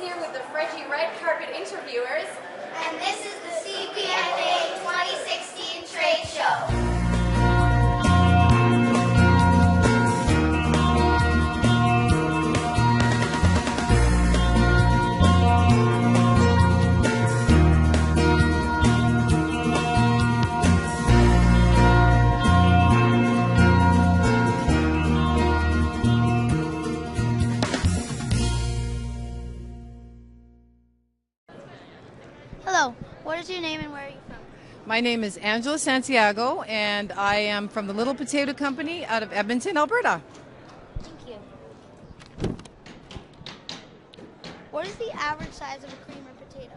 here with the Freggie Red Carpet Interviewers. And this is the CPFA 2016 Trade Show. Hello, what is your name and where are you from? My name is Angela Santiago, and I am from the Little Potato Company out of Edmonton, Alberta. Thank you. What is the average size of a creamer potato?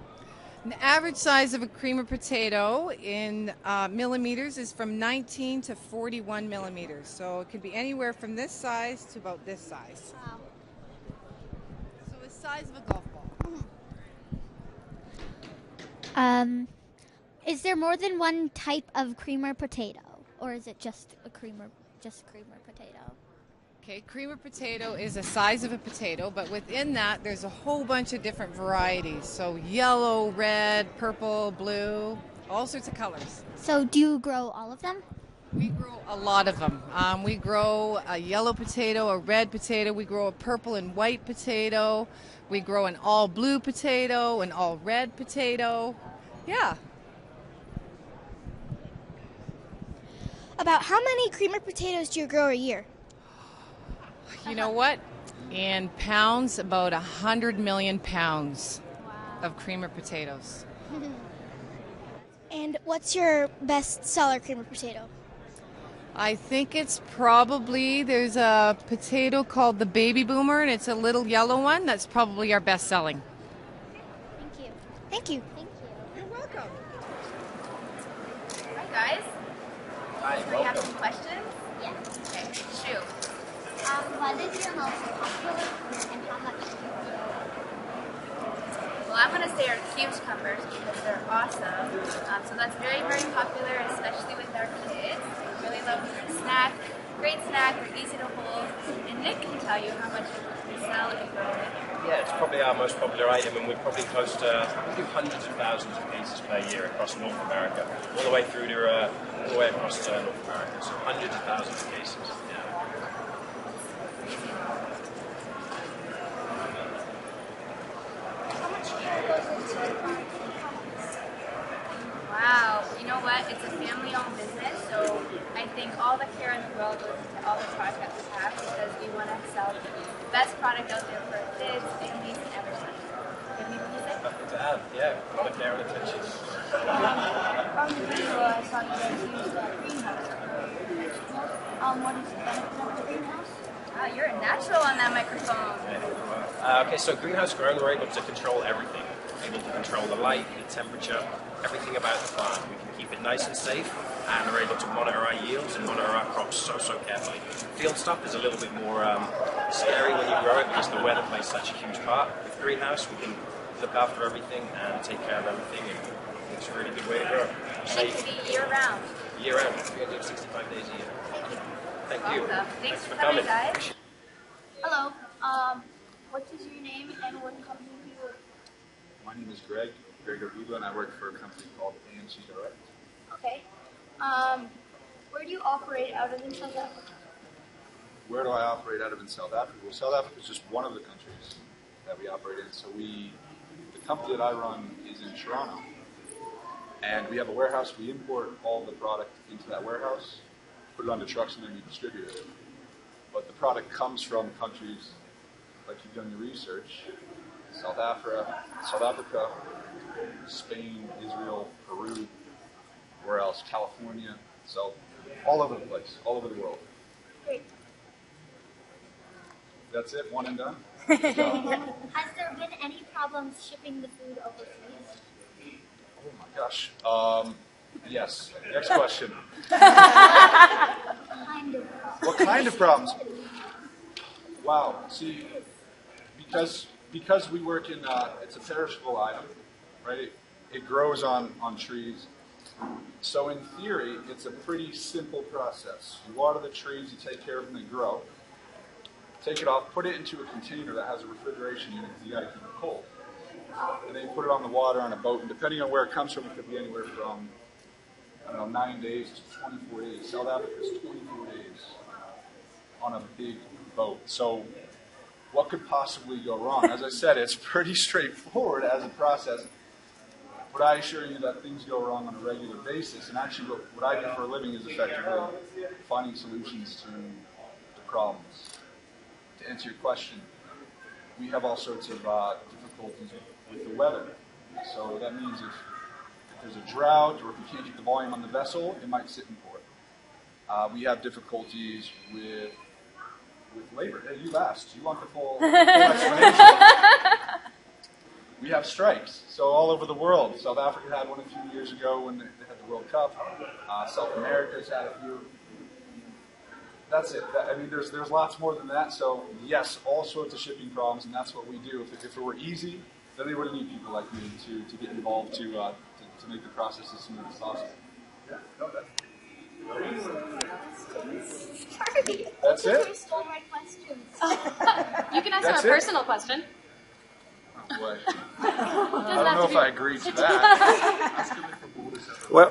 The average size of a creamer potato in millimeters is from 19 to 41 millimeters. So it could be anywhere from this size to about this size. Wow. So the size of a golf ball. Is there more than one type of creamer potato, or is it just creamer potato? Okay, creamer potato is the size of a potato, but within that there's a whole bunch of different varieties. So yellow, red, purple, blue, all sorts of colors. So do you grow all of them? We grow a lot of them. We grow a yellow potato, a red potato. We grow a purple and white potato. We grow an all blue potato, an all red potato. Yeah. About how many creamer potatoes do you grow a year? You know what? In pounds, about 100 million pounds of creamer potatoes. And what's your best seller creamer potato? I think it's probably, there's a potato called the Baby Boomer, and it's a little yellow one. That's probably our best selling. Thank you. Thank you. Thank you. You're welcome. Hi guys. Hi, Do you have some questions? Yeah. Okay, shoot. What is your most popular and how much do you grow? Well, I'm going to say our cucumbers because they're awesome. So that's very, very popular, especially with our kids. They really love them as a snack. Great snack, they're easy to hold. And Nick can tell you how much we sell and grow it. Yeah, it's probably our most popular item, and we're probably close to we do hundreds of thousands of cases per year across North America, all the way through to all the way across North America. So hundreds of thousands of cases. Yeah. How much care goes into Wow, you know what? It's a family-owned business, so I think all the care in the world goes into all the product that we have because we want to sell the best product out there for kids, families, and everyone. Give me music. Nothing to add. Yeah, a lot of care and attention. From the video, I saw you guys use a greenhouse. What is the benefit of the greenhouse? You're a natural on that microphone. Okay, so greenhouse grown, we're able to control everything. We're able to control the light, the temperature, everything about the plant. We can keep it nice and safe, and we're able to monitor our yields and monitor our crops so carefully. Field stuff is a little bit more scary when you grow it because the weather plays such a huge part. With greenhouse, we can look after everything and take care of everything, and it's a really good way to grow. It can be year-round. Year-round, 365 days a year. Thank you. Awesome. Thanks for coming, guys. Hello. What is your name and what company do you work for? My name is Greg Arruba, and I work for a company called AMC Direct. Okay. Where do you operate out of in South Africa? Where do I operate out of in South Africa? Well, South Africa is just one of the countries that we operate in. So the company that I run is in Toronto, and we have a warehouse. We import all the product into that warehouse, put it onto trucks, and then we distribute it. But the product comes from countries, like you've done your research, South Africa, Spain, Israel, Peru, where else? California. So all over the place, all over the world. Great. That's it, one and done? Has there been any problems shipping the food overseas? Oh my gosh. Yes. Next question. Kind of. What kind of problems? Wow. See, because we work in, it's a perishable item, right? It grows on trees. So in theory, it's a pretty simple process. You water the trees, you take care of them, they grow. take it off, put it into a container that has a refrigeration unit because you got to keep it cold. And then you put it on the water on a boat, and depending on where it comes from, it could be anywhere from, I don't know, 9 days to 24 days. South Africa is 24 days on a big boat. So what could possibly go wrong? As I said, it's pretty straightforward as a process, but I assure you that things go wrong on a regular basis. And actually what I do for a living is effectively finding solutions to problems. To answer your question, we have all sorts of difficulties with the weather. So that means if there's a drought or if you can't keep the volume on the vessel, it might sit in port. We have difficulties with labor. Hey, you asked. You want the full explanation. We have strikes. So all over the world. South Africa had one a few years ago when they had the World Cup. South America's had a few. That's it. I mean, there's lots more than that. So yes, all sorts of shipping problems, and that's what we do. If it were easy, then they wouldn't need people like me to get involved to make the process as smooth as possible. Yeah, no, that's it. You stole my questions. You can ask him a personal question. Oh, boy. I don't know if I agree to that. Well,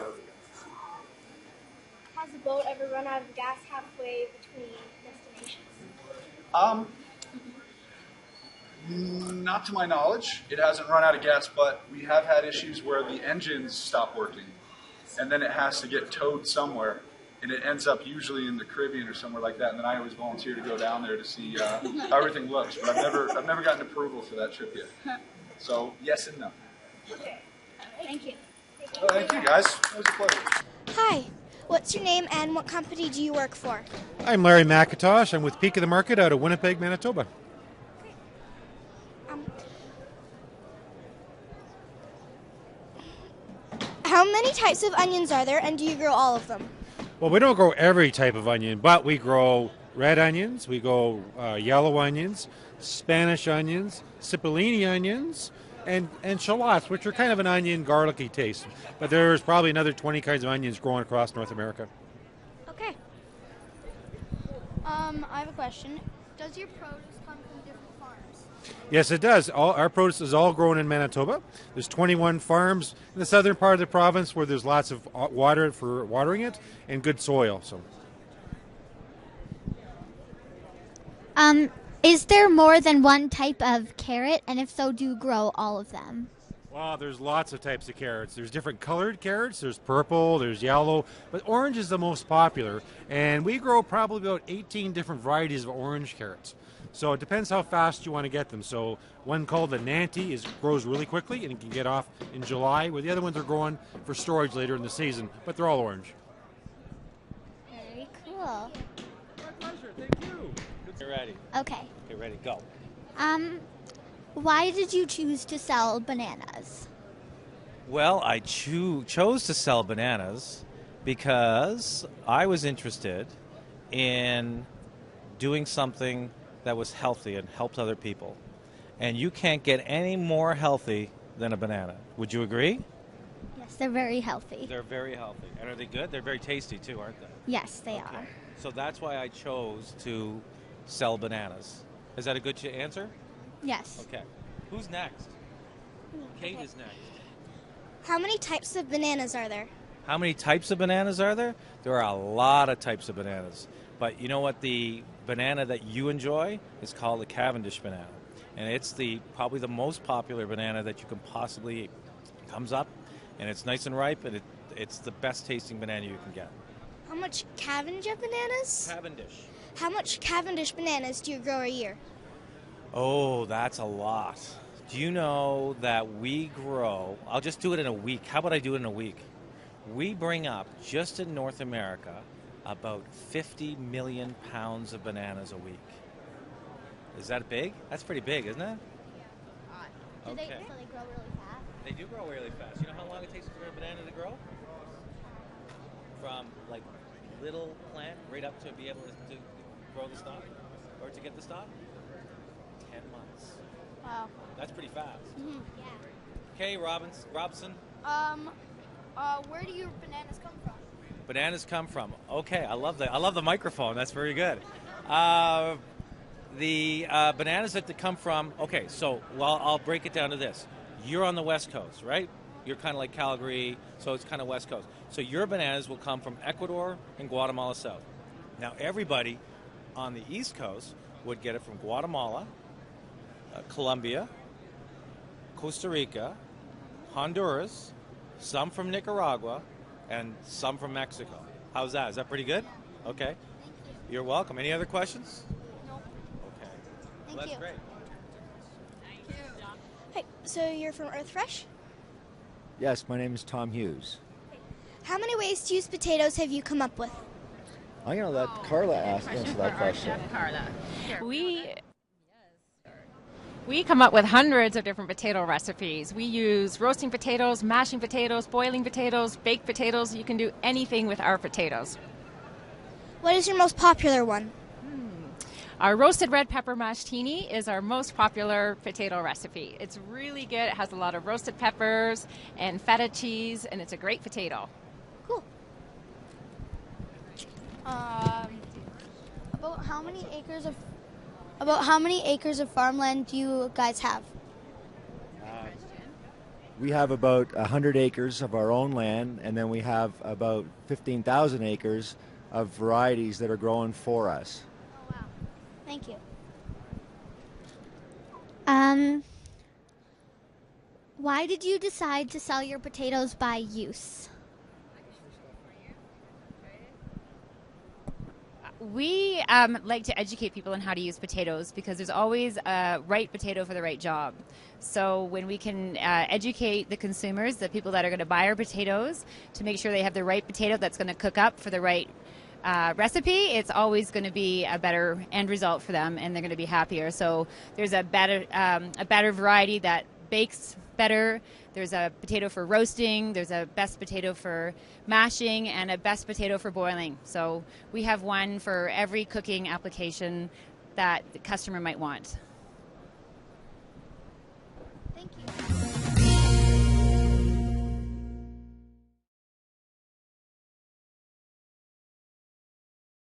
Has a boat ever run out of gas halfway between destinations? Not to my knowledge. It hasn't run out of gas, but we have had issues where the engines stop working, and then it has to get towed somewhere, and it ends up usually in the Caribbean or somewhere like that. And then I always volunteer to go down there to see how everything looks. But I've never gotten approval for that trip yet. So yes and no. Okay. Thank you. Well, thank you guys. It was a pleasure. Hi. What's your name and what company do you work for? I'm Larry McIntosh. I'm with Peak of the Market out of Winnipeg, Manitoba. How many types of onions are there, and do you grow all of them? Well, we don't grow every type of onion, but we grow red onions, we grow yellow onions, Spanish onions, cipollini onions, and shallots, which are kind of an onion garlicky taste. But there's probably another 20 kinds of onions growing across North America. Okay. I have a question. Does your produce come from different farms? Yes, it does. Our produce is all grown in Manitoba. There's 21 farms in the southern part of the province where there's lots of water for watering it and good soil. So, Is there more than one type of carrot? And if so, do you grow all of them? well, there's lots of types of carrots. There's different colored carrots. There's purple, there's yellow, but orange is the most popular. And we grow probably about 18 different varieties of orange carrots. So it depends how fast you want to get them. So one called the Nanty grows really quickly and it can get off in July, where the other ones are growing for storage later in the season, but they're all orange. Very cool. My pleasure. Thank you. You're ready. Okay. Okay, ready, go. Why did you choose to sell bananas? Well, I chose to sell bananas because I was interested in doing something that was healthy and helped other people. And you can't get any more healthy than a banana. Would you agree? Yes, they're very healthy. They're very healthy. And are they good? They're very tasty too, aren't they? Yes, they are. So that's why I chose to sell bananas. Is that a good answer? Yes. Okay. Who's next? Kate is next. How many types of bananas are there? How many types of bananas are there? There are a lot of types of bananas. But you know what? The banana that you enjoy is called the Cavendish banana. And it's probably the most popular banana that you can possibly eat. It comes up, and it's nice and ripe, and it's the best tasting banana you can get. How much Cavendish bananas? Cavendish. How much Cavendish bananas do you grow a year? Oh, that's a lot. Do you know that we grow, I'll just do it in a week. How about I do it in a week? We bring up, just in North America, about 50 million pounds of bananas a week. Is that big? That's pretty big, isn't it? Do they, Okay. so they grow really fast? They do grow really fast. You know how long it takes for a banana to grow? From like little plant right up to be able to grow the stalk or to get the stalk? 10 months. Wow. That's pretty fast. Yeah. Okay, Robson. Where do your bananas come from? Bananas come from. Okay, I love the microphone. That's very good. the bananas that come from, okay, so I'll break it down to this. You're on the West Coast, right? You're kind of like Calgary, so it's kind of West Coast. So your bananas will come from Ecuador and Guatemala South. Now everybody on the East Coast would get it from Guatemala, Colombia, Costa Rica, Honduras, some from Nicaragua, and some from Mexico. How's that? Is that pretty good? Okay. You're welcome. Any other questions? No. Okay. Thank That's you. great. Hi, so you're from Earthfresh? Yes, my name is Tom Hughes. How many ways to use potatoes have you come up with? I'm going to let Carla answer that question. We come up with hundreds of different potato recipes. We use roasting potatoes, mashing potatoes, boiling potatoes, baked potatoes. You can do anything with our potatoes. What is your most popular one? Our roasted red pepper mashtini is our most popular potato recipe. It's really good. It has a lot of roasted peppers and feta cheese, and it's a great potato. Cool. About how many acres of farmland do you guys have? We have about 100 acres of our own land, and then we have about 15,000 acres of varieties that are grown for us. Oh, wow. Thank you. Why did you decide to sell your potatoes by use? We like to educate people on how to use potatoes because there's always a right potato for the right job. So when we can educate the consumers, the people that are going to buy our potatoes, to make sure they have the right potato that's going to cook up for the right recipe, it's always going to be a better end result for them, and they're going to be happier. So there's a better variety that bakes better. There's a potato for roasting, there's a best potato for mashing, and a best potato for boiling. So we have one for every cooking application that the customer might want.